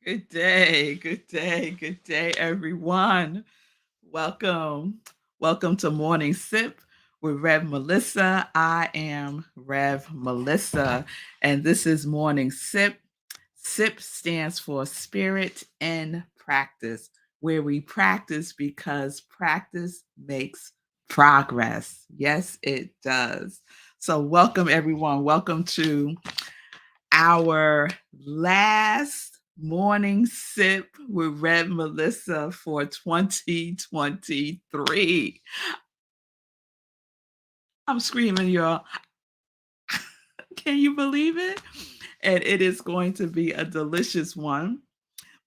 Good day, everyone. Welcome. Welcome to Morning Sip with Rev Melissa. I am Rev Melissa, and this is Morning Sip. SIP stands for Spirit in Practice, where we practice because practice makes progress. Yes, it does. So, welcome, everyone. Welcome to our last morning sip with Red Melissa for 2023. I'm screaming, y'all. Can you believe it? And it is going to be a delicious one.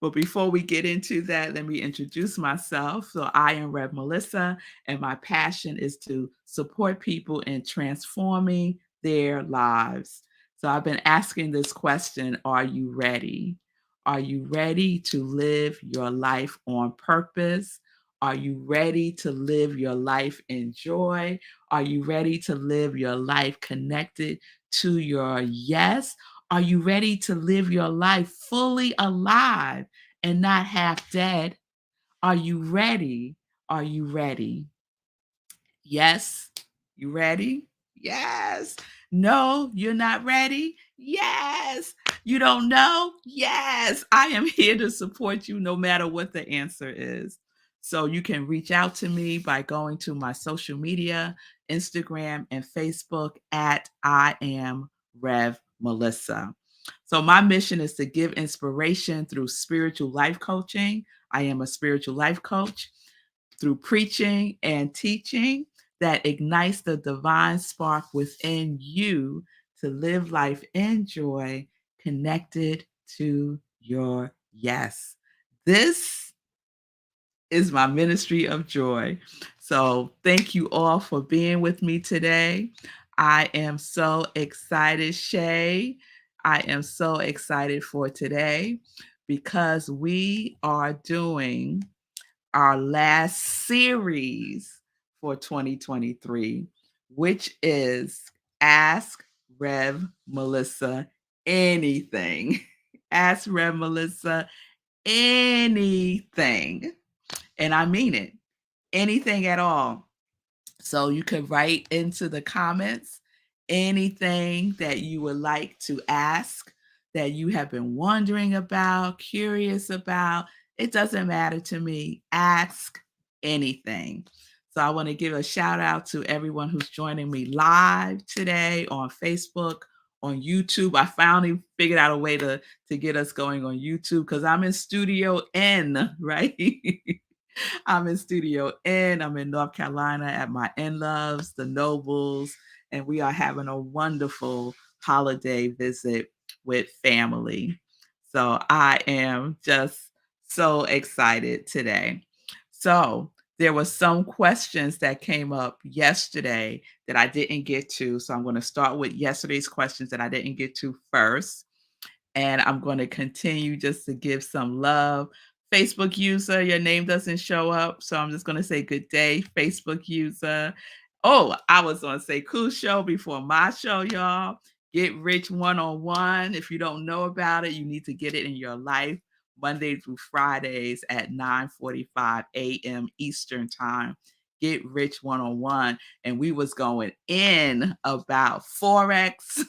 But before we get into that, let me introduce myself. So, I am Rev Melissa, and my passion is to support people in transforming their lives. So, I've been asking this question: are you ready? Are you ready to live your life on purpose? Are you ready to live your life in joy? Are you ready to live your life connected to your yes? Are you ready to live your life fully alive and not half dead? Are you ready? Are you ready? Yes. You ready? Yes. No, you're not ready? Yes. You don't know? Yes. I am here to support you no matter what the answer is. So you can reach out to me by going to my social media, Instagram and Facebook at I am Rev Melissa. So my mission is to give inspiration through spiritual life coaching. I am a spiritual life coach through preaching and teaching that ignites the divine spark within you to live life in joy, connected to your yes. This is my ministry of joy. So, thank you all for being with me today. I am so excited, Shay. I am so excited for today because we are doing our last series for 2023, which is Ask Rev Melissa Anything. Ask Rev Melissa anything. And I mean it, anything at all. So you could write into the comments anything that you would like to ask, that you have been wondering about, curious about. It doesn't matter to me. Ask anything. So I want to give a shout out to everyone who's joining me live today on Facebook, on YouTube. I finally figured out a way to get us going on YouTube because I'm in Studio N, right? I'm in Studio N. I'm in North Carolina at my in-laws, the Nobles, and we are having a wonderful holiday visit with family. So I am just so excited today. So there were some questions that came up yesterday that I didn't get to. So I'm going to start with yesterday's questions that I didn't get to first. And I'm going to continue just to give some love. Facebook user, your name doesn't show up. So I'm just going to say good day, Facebook user. Oh, I was on Say Cool Show before my show, y'all. Get Rich One-on-One. If you don't know about it, you need to get it in your life. Monday through Fridays at 9:45 a.m. Eastern Time. Get Rich One-on-One. And we was going in about Forex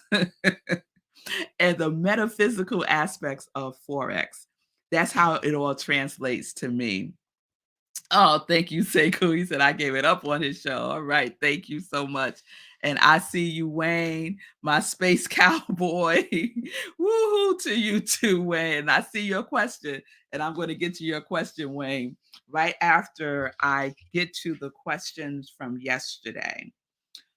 and the metaphysical aspects of Forex. That's how it all translates to me. Oh, thank you, Sekou. He said I gave it up on his show. All right. Thank you so much. And I see you, Wayne, my space cowboy. Woohoo to you too, Wayne. I see your question. And I'm going to get to your question, Wayne, right after I get to the questions from yesterday.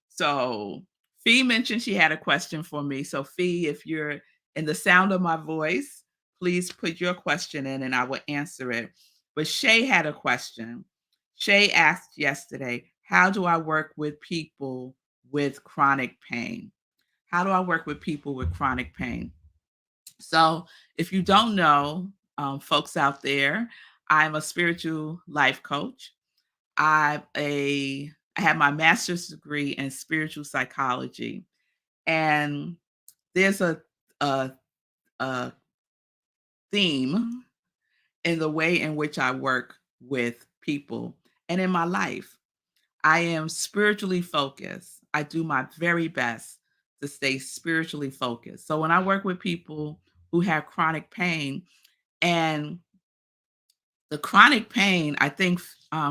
So Fee mentioned she had a question for me. So Fee, if you're in the sound of my voice, please put your question in and I will answer it. But Shay had a question. Shay asked yesterday, how do I work with people with chronic pain? How do I work with people with chronic pain? So if you don't know, folks out there, I'm a spiritual life coach. I have my master's degree in spiritual psychology, and there's a a theme in the way in which I work with people and in my life. I am spiritually focused. I do my very best to stay spiritually focused. So when I work with people who have chronic pain, and the chronic pain, I think,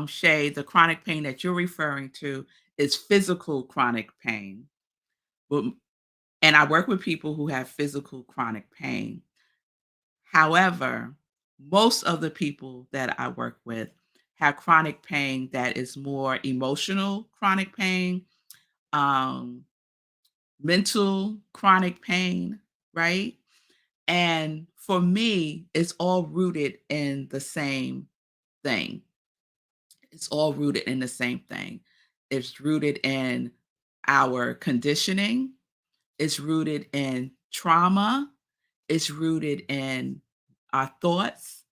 Shay, the chronic pain that you're referring to is physical chronic pain. But, and I work with people who have physical chronic pain. However, most of the people that I work with have chronic pain that is more emotional chronic pain, um, mental chronic pain, right? And for me, it's all rooted in the same thing. It's all rooted in the same thing. It's rooted in our conditioning, it's rooted in trauma, it's rooted in our thoughts.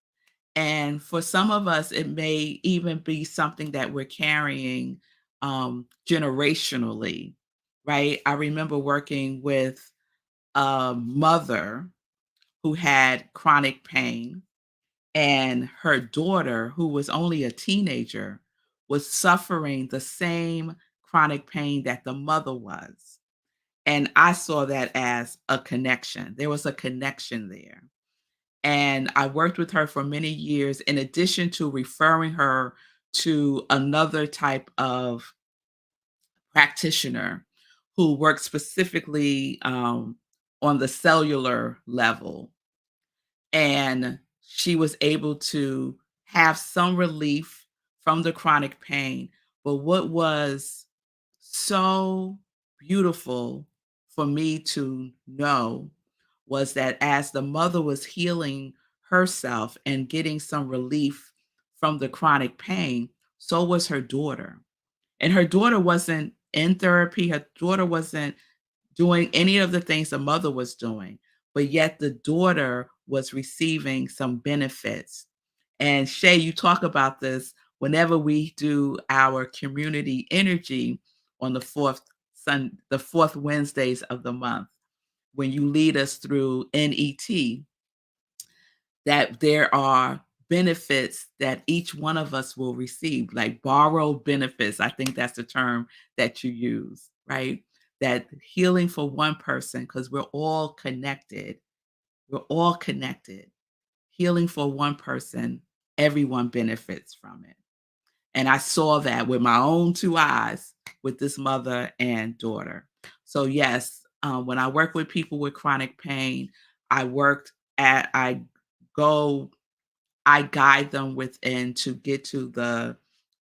And for some of us, it may even be something that we're carrying generationally, right? I remember working with a mother who had chronic pain, and her daughter, who was only a teenager, was suffering the same chronic pain that the mother was. And I saw that as a connection. There was a connection there. And I worked with her for many years, in addition to referring her to another type of practitioner who works specifically on the cellular level. And she was able to have some relief from the chronic pain. But what was so beautiful for me to know was that as the mother was healing herself and getting some relief from the chronic pain, so was her daughter. And her daughter wasn't in therapy, her daughter wasn't doing any of the things the mother was doing, but yet the daughter was receiving some benefits. And Shay, you talk about this whenever we do our community energy on the fourth Wednesdays of the month, when you lead us through NET, that there are benefits that each one of us will receive, like borrowed benefits. I think that's the term that you use, right? That healing for one person, because we're all connected. We're all connected. Healing for one person, everyone benefits from it. And I saw that with my own two eyes with this mother and daughter. So, yes, when I work with people with chronic pain, I worked I go I guide them within to get to the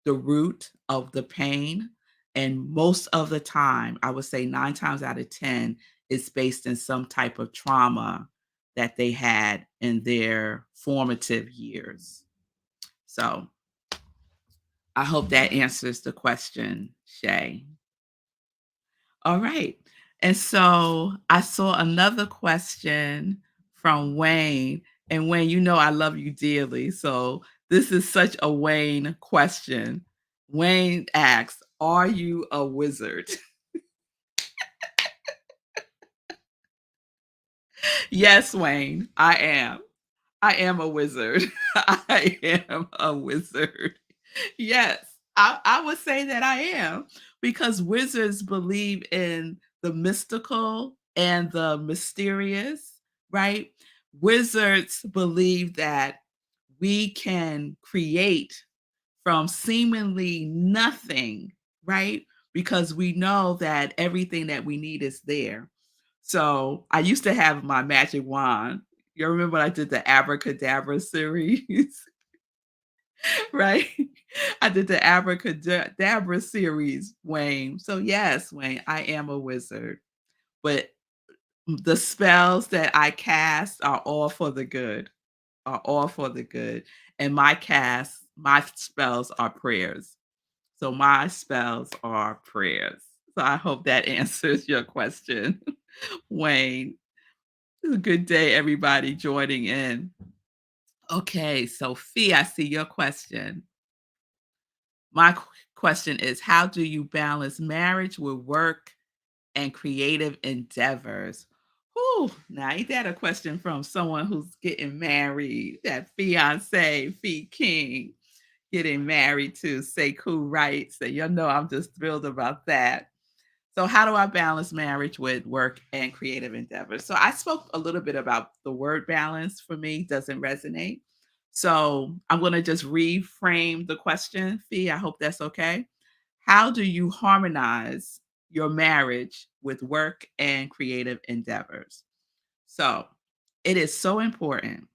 root of the pain, and most of the time, I would say 9 times out of 10, it's based in some type of trauma that they had in their formative years. So, I hope that answers the question, Shay. All right. And so I saw another question from Wayne. And Wayne, you know I love you dearly. So this is such a Wayne question. Wayne asks, "Are you a wizard?" Yes, Wayne, I am. I am a wizard. I am a wizard. Yes, I would say that I am, because wizards believe in the mystical and the mysterious, right? Wizards believe that we can create from seemingly nothing, right? Because we know that everything that we need is there. So I used to have my magic wand. You remember when I did the abracadabra series? Right? I did the abracadabra series, Wayne. So yes, Wayne, I am a wizard, but the spells that I cast are all for the good, are all for the good. And my spells are prayers. So my spells are prayers. So I hope that answers your question, Wayne. Good day, everybody joining in. Okay, Sophie, I see your question. My question is, how do you balance marriage with work and creative endeavors? Ooh, now ain't that a question from someone who's getting married? That fiance, fee king, getting married to Sekou Wright. So you know I'm just thrilled about that. So how do I balance marriage with work and creative endeavors? So I spoke a little bit about the word balance for me doesn't resonate. So I'm going to just reframe the question, Fee. I hope that's okay. How do you harmonize your marriage with work and creative endeavors? So it is so important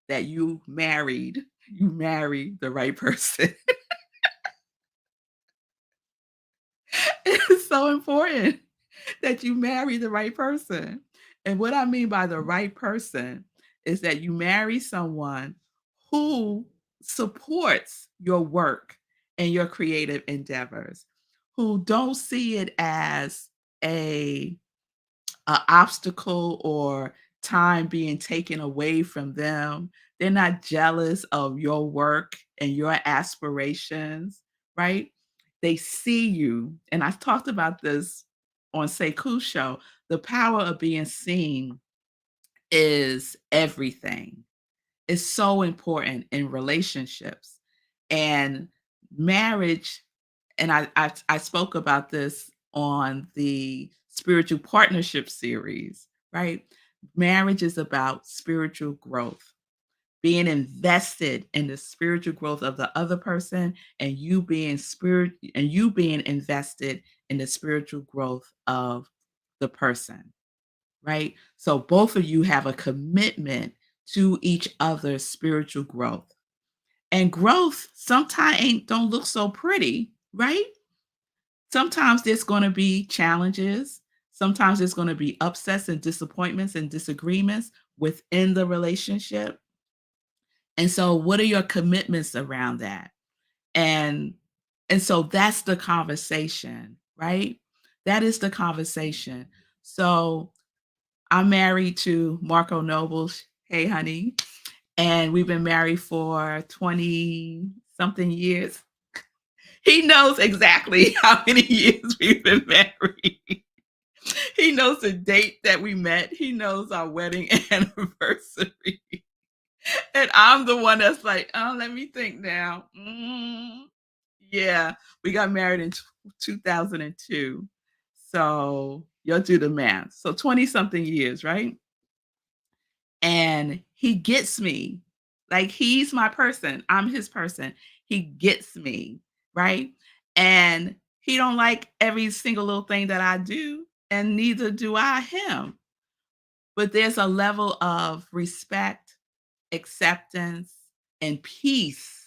that you marry the right person. It is so important that you marry the right person. And what I mean by the right person is that you marry someone who supports your work and your creative endeavors, who don't see it as a obstacle or time being taken away from them. They're not jealous of your work and your aspirations, right? They see you. And I talked about this on Sekou's show. The power of being seen is everything. It's so important in relationships and marriage. And I spoke about this on the spiritual partnership series, right? Marriage is about spiritual growth, being invested in the spiritual growth of the other person and you being invested in the spiritual growth of the person, right? So both of you have a commitment to each other's spiritual growth. And growth sometimes ain't don't look so pretty, right? Sometimes there's going to be challenges. Sometimes there's going to be upsets and disappointments and disagreements within the relationship. And so what are your commitments around that? And and so that's the conversation, right? That is the conversation. So I'm married to Marco Nobles. Hey, honey. And we've been married for 20 something years. He knows exactly how many years we've been married. He knows the date that we met. He knows our wedding anniversary. And I'm the one that's like, oh, let me think now. Yeah, we got married in 2002. So you'll do the math. So 20 something years, right? And he gets me. Like he's my person. I'm his person. He gets me, right? And he don't like every single little thing that I do, and neither do I him. But there's a level of respect, acceptance, and peace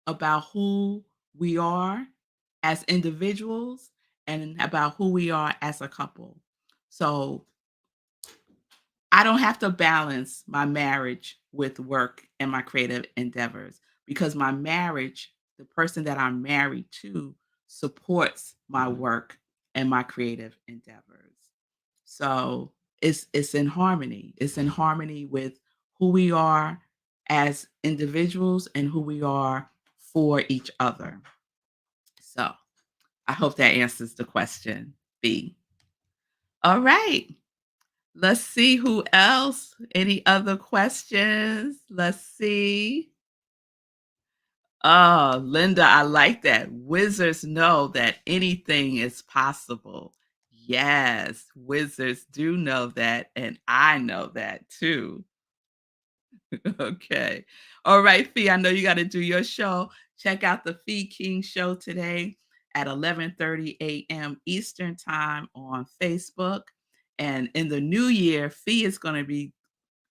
about who we are as individuals and about who we are as a couple. So I don't have to balance my marriage with work and my creative endeavors because my marriage, the person that I'm married to, supports my work and my creative endeavors. So it's in harmony. It's in harmony with who we are as individuals and who we are for each other. So I hope that answers the question, B. All right. Let's see who else. Any other questions? Let's see. Oh, Linda, I like that. Wizards know that anything is possible. Yes, wizards do know that, and I know that too. Okay. All right, Fee, I know you got to do your show. Check out the Fee King show today at 11:30 a.m. Eastern Time on Facebook. And in the new year, Fee is going to be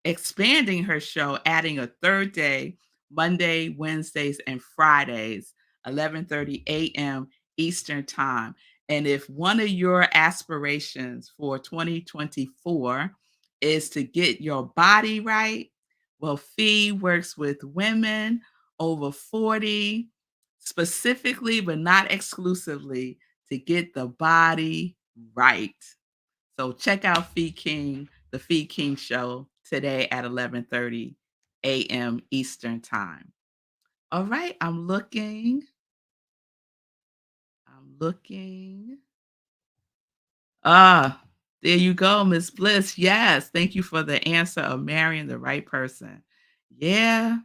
expanding her show, adding a third day, Monday, Wednesdays, and Fridays, 11:30 a.m. Eastern Time. And if one of your aspirations for 2024 is to get your body right, well, Fee works with women over 40, specifically, but not exclusively, to get the body right. So check out the Fee King Show today at 11:30 a.m. Eastern Time. All right, I'm looking. I'm looking. Ah, There you go, Miss Bliss. Yes, thank you for the answer of marrying the right person. Yeah,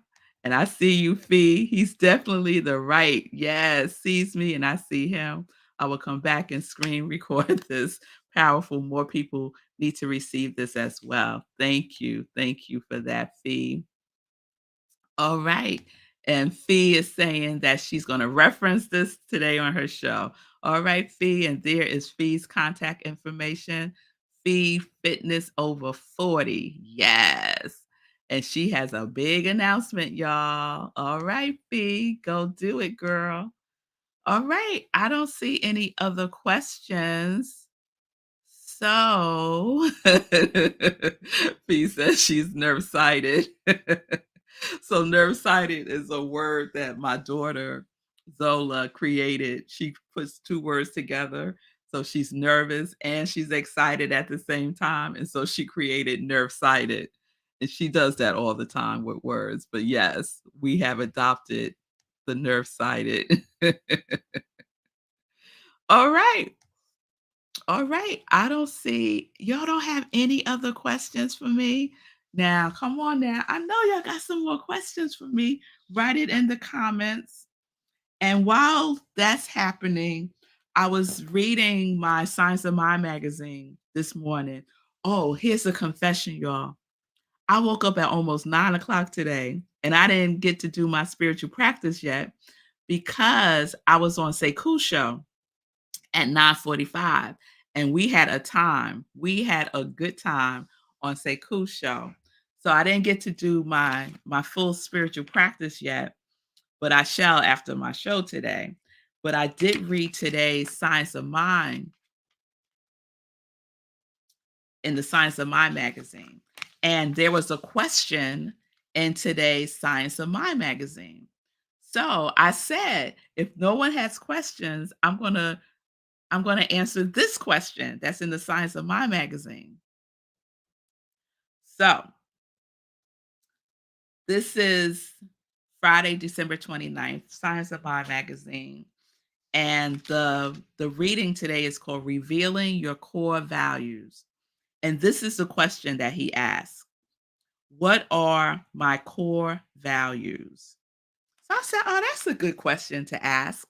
and I see you, Fee. He's definitely the right. Yes, sees me and I see him. I will come back and screen record this. Powerful. More people need to receive this as well. Thank you. Thank you for that, Fee. All right. And Fee is saying that she's going to reference this today on her show. All right, Fee. And there is Fee's contact information. Fee Fitness Over 40. Yes. And she has a big announcement, y'all. All right, Fee. Go do it, girl. All right. I don't see any other questions. So, Fee says she's nerve-sighted. So, nerve-sighted is a word that my daughter, Zola, created. She puts 2 words together, so she's nervous and she's excited at the same time, and so she created nerve-sighted, and she does that all the time with words, but yes, we have adopted the nerve-sighted. All right. All right. I don't see y'all don't have any other questions for me? Now, come on now. I know y'all got some more questions for me. Write it in the comments. And while that's happening, I was reading my Science of Mind magazine this morning. Oh, here's a confession, y'all. I woke up at almost 9 o'clock today, and I didn't get to do my spiritual practice yet because I was on Sekou show at 9:45, and we had a time. We had a good time on Sekou show. So I didn't get to do my full spiritual practice yet, but I shall after my show today. But I did read today's Science of Mind in the Science of Mind magazine. And there was a question in today's Science of Mind magazine. So I said, if no one has questions, I'm gonna answer this question that's in the Science of Mind magazine. So this is Friday, December 29th, Science of Mind magazine. And the reading today is called Revealing Your Core Values. And this is the question that he asked. What are my core values? So I said, oh, that's a good question to ask.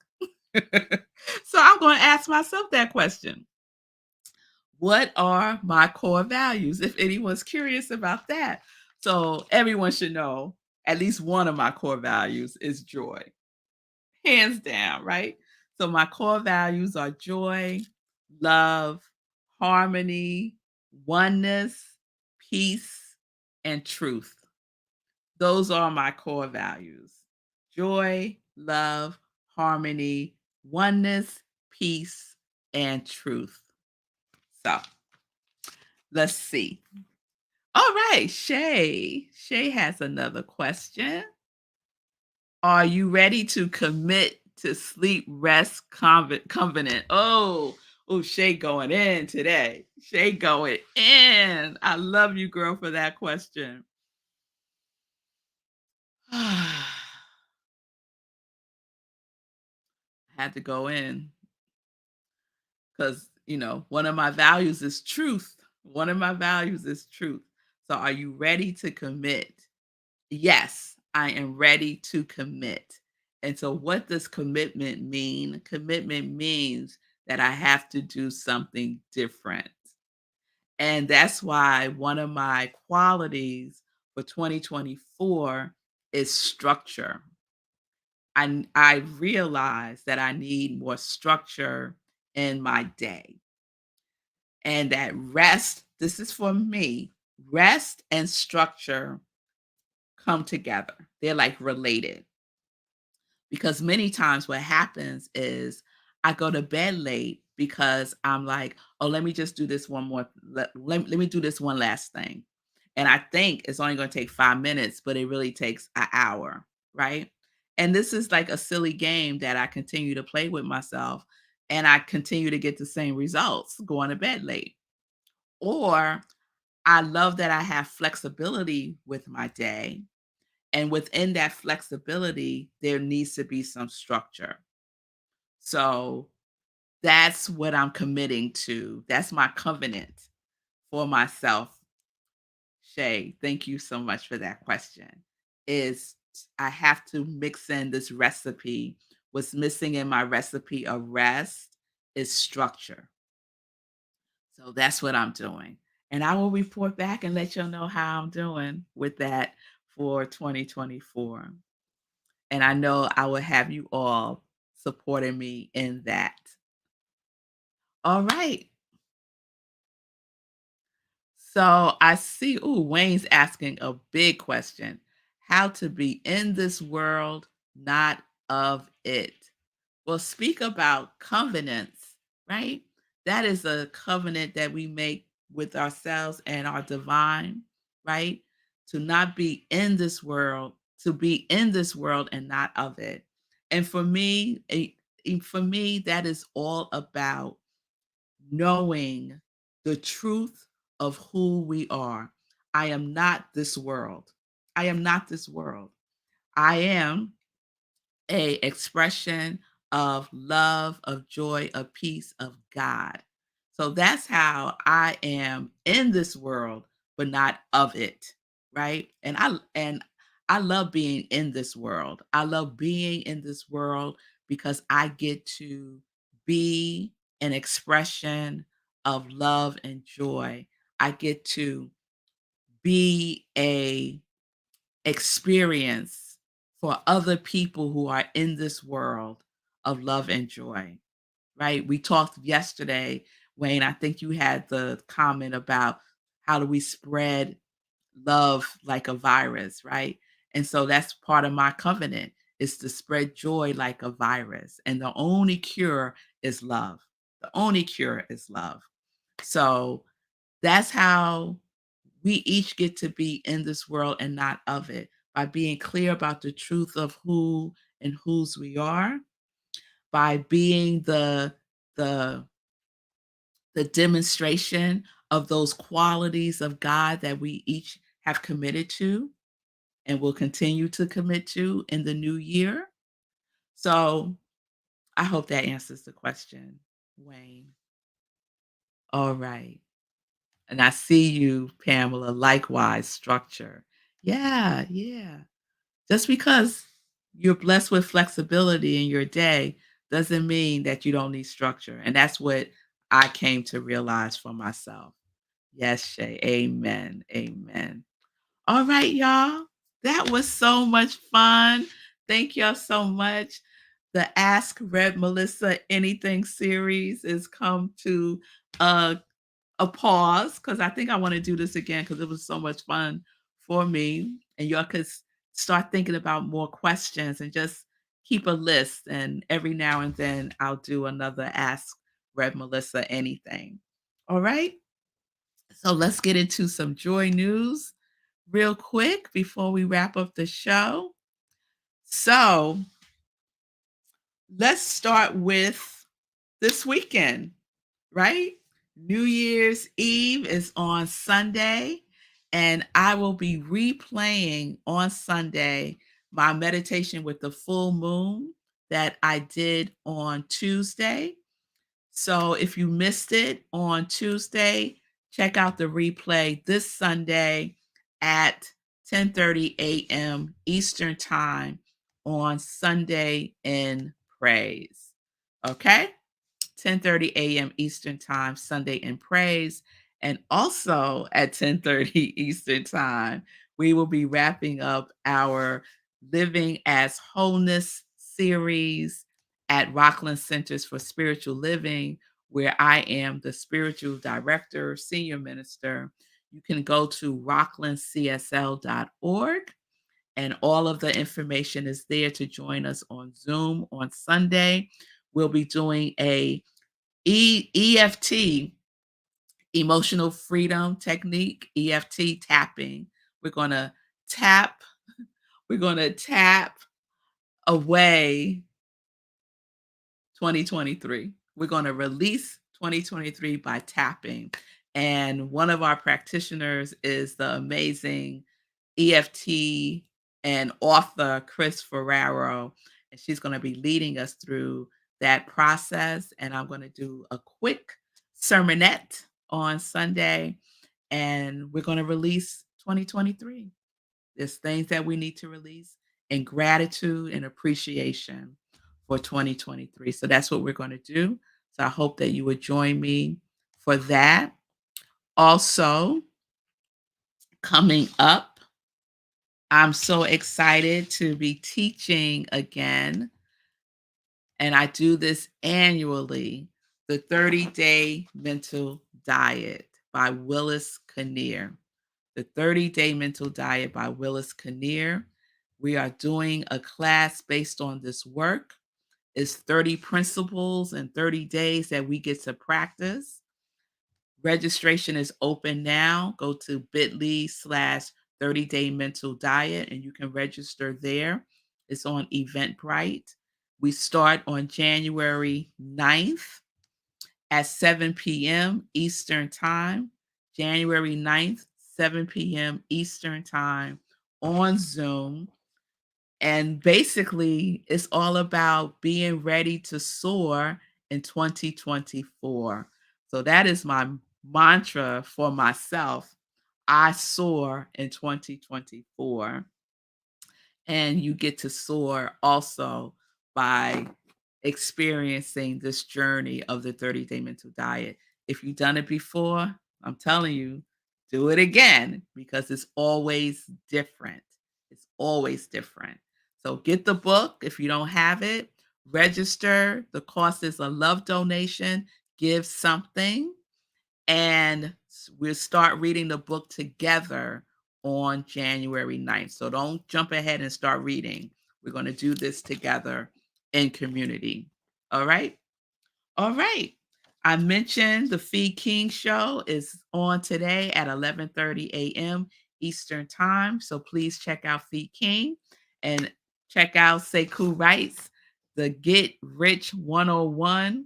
So I'm going to ask myself that question. What are my core values? If anyone's curious about that. So everyone should know at least one of my core values is joy. Hands down, right? So my core values are joy, love, harmony, oneness, peace, and truth. Those are my core values. Joy, love, harmony, oneness, peace, and truth. So let's see. All right, Shay. Shay has another question. Are you ready to commit to sleep rest covenant? Oh, Shay going in today. Shay going in. I love you, girl, for that question. I had to go in because, one of my values is truth. One of my values is truth. So, are you ready to commit? Yes, I am ready to commit. And so, what does commitment mean? Commitment means that I have to do something different. And that's why one of my qualities for 2024 is structure. I realize that I need more structure in my day. And that rest, this is for me, rest and structure come together. They're like related. Because many times what happens is I go to bed late because I'm like, oh, let me just do this one more. Let me do this one last thing. And I think it's only going to take 5 minutes, but it really takes an hour. Right. And this is like a silly game that I continue to play with myself. And I continue to get the same results going to bed late. Or I love that I have flexibility with my day, and within that flexibility, there needs to be some structure. So that's what I'm committing to. That's my covenant. for myself, Shay, thank you so much for that question, is I have to mix in this recipe. What's missing in my recipe of rest is structure. So that's what I'm doing. And I will report back and let y'all know how I'm doing with that for 2024. And I know I will have you all supporting me in that. All right. So I see, ooh, Wayne's asking a big question. How to be in this world, not of it. Well, speak about covenants, right? That is a covenant that we make with ourselves and our divine, right? To not be in this world, to be in this world and not of it. And for me, that is all about knowing the truth of who we are. I am not this world. I am not this world. I am a expression of love, of joy, of peace, of God. So that's how I am in this world, but not of it, right? And I love being in this world. I love being in this world because I get to be an expression of love and joy. I get to be a experience for other people who are in this world of love and joy, right? We talked yesterday, Wayne, I think you had the comment about how do we spread love like a virus, right? And so that's part of my covenant is to spread joy like a virus. And the only cure is love. The only cure is love. So that's how we each get to be in this world and not of it by being clear about the truth of who and whose we are, by being the the demonstration of those qualities of God that we each have committed to and will continue to commit to in the new year. So I hope that answers the question, Wayne. All right. And I see you, Pamela, likewise, structure. Yeah, yeah. Just because you're blessed with flexibility in your day doesn't mean that you don't need structure. And that's what I came to realize for myself. Yes, Shay. Amen. Amen. All right, y'all. That was so much fun. Thank y'all so much. The Ask Red Melissa Anything series is come to a pause because I think I want to do this again because it was so much fun for me. And y'all could start thinking about more questions and just keep a list. And every now and then I'll do another Ask Red Melissa Anything. All right. So let's get into some joy news real quick before we wrap up the show. So let's start with this weekend, right? New Year's Eve is on Sunday, and I will be replaying on Sunday my meditation with the full moon that I did on Tuesday. So if you missed it on Tuesday, check out the replay this Sunday at 10:30 a.m. Eastern Time on Sunday in Praise. Okay? 10:30 a.m. Eastern Time, Sunday in Praise. And also at 10:30 Eastern Time, we will be wrapping up our Living as Wholeness series at Rockland Centers for Spiritual Living, where I am the spiritual director, senior minister. You can go to rocklandcsl.org, and all of the information is there to join us on Zoom on Sunday. We'll be doing a EFT, emotional freedom technique, EFT tapping. We're going to tap, we're going to tap away 2023. We're going to release 2023 by tapping. And one of our practitioners is the amazing EFT and author Chris Ferraro. And she's going to be leading us through that process. And I'm going to do a quick sermonette on Sunday. and we're going to release 2023. There's things that we need to release in gratitude and appreciation for 2023. So that's what we're going to do. So I hope that you would join me for that. Also, coming up, I'm so excited to be teaching again, and I do this annually, the 30-day mental diet by Willis Kinnear. The 30-day mental diet by Willis Kinnear. We are doing a class based on this work. It's 30 principles and 30 days that we get to practice. Registration is open now. Go to bit.ly/30-day mental diet and you can register there. It's on Eventbrite. We start on January 9th at 7 p.m. Eastern Time. January 9th, 7 p.m. Eastern Time on Zoom. And basically, it's all about being ready to soar in 2024. So that is my mantra for myself. I soar in 2024. And you get to soar also by experiencing this journey of the 30-day mental diet. If you've done it before, I'm telling you, do it again because it's always different. It's always different. So get the book if you don't have it, register. The cost is a love donation, give something, and we'll start reading the book together on January 9th. So don't jump ahead and start reading. We're going to do this together in community. All right? All right. I mentioned the Feed King show is on today at 11:30 a.m. Eastern Time. So please check out Feed King and check out Sekou Wright's The Get Rich 101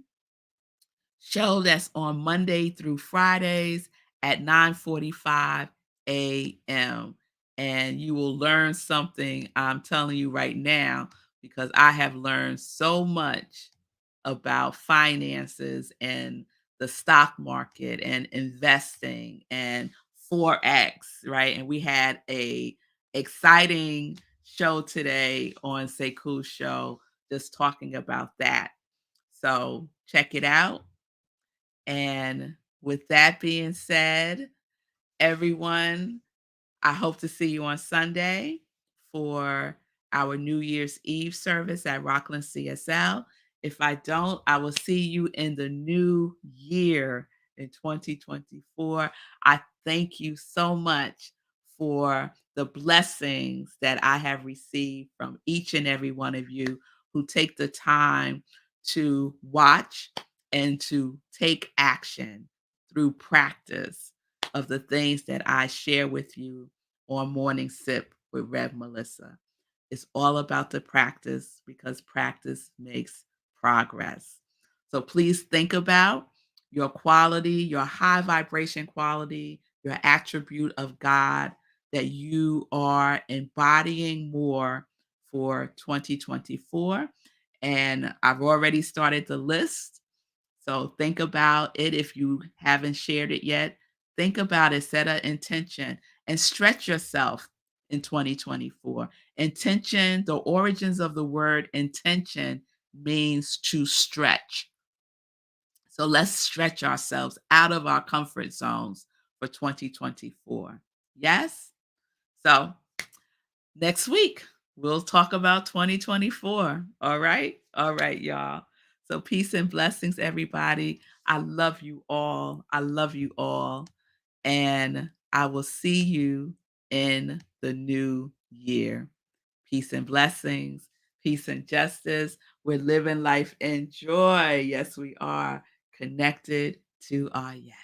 show that's on Monday through Fridays at 9:45 a.m. And you will learn something, I'm telling you right now, because I have learned so much about finances and the stock market and investing and forex, right? And we had a exciting show today on Sekou's show just talking about that. So check it out. And with that being said, everyone, I hope to see you on Sunday for our New Year's Eve service at Rockland CSL. If I don't, I will see you in the new year in 2024. I thank you so much for the blessings that I have received from each and every one of you who take the time to watch and to take action through practice of the things that I share with you on Morning Sip with Rev Melissa. It's all about the practice because practice makes progress. So please think about your quality, your high vibration quality, your attribute of God that you are embodying more for 2024. And I've already started the list. So think about it if you haven't shared it yet. Think about it, set an intention, and stretch yourself in 2024. Intention, the origins of the word intention means to stretch. So let's stretch ourselves out of our comfort zones for 2024. Yes? So next week, we'll talk about 2024. All right? All right, y'all. So peace and blessings, everybody. I love you all. I love you all. And I will see you in the new year. Peace and blessings, peace and justice. We're living life in joy. Yes, we are connected to our yes.